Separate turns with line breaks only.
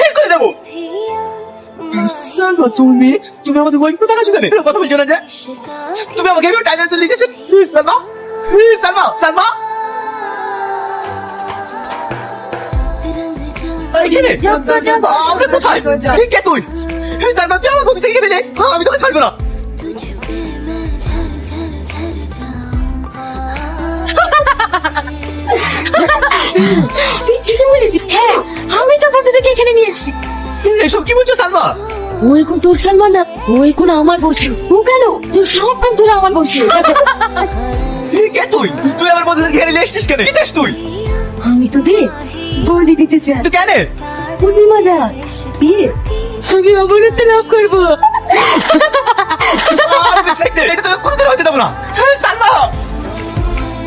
শেষ করে দেবো। সালমা তুমি আমাদের ওয়াইফ টাকা জোগাড় কথা বলছো না যে তুমি আমাকে এভাবে টাকা দিতে লিখেছো। সালমা সালমা সালমা আমরা কোথায়? কে তুই? তার বাচ্চা আমার বন্ধু থেকে গেলে আমি তোকে ছাড়বো না।
তুই ঠিকই বলেছিস। হ্যাঁ আমি তো বন্ধুদেরকে এখানে নিয়ে এসেছি।
এসব কি বলছো সালমা?
ও এখন তোর সালমান না, ও এখন আমার বলছে। ও কেন? তুই সব বন্ধুরা আমার বলছে।
কে তুই? তুই আমার বন্ধুদের ঘেরে নিয়ে এসছিস কেন? কি চাস তুই?
আমি তোদের বলি দিতে চাই।
তুই কেন?
পূর্ণিমা দা দিয়ে আমি অবনতি লাভ করবো।
এটা তো কোনোদিন হতে দেবো না। সালমা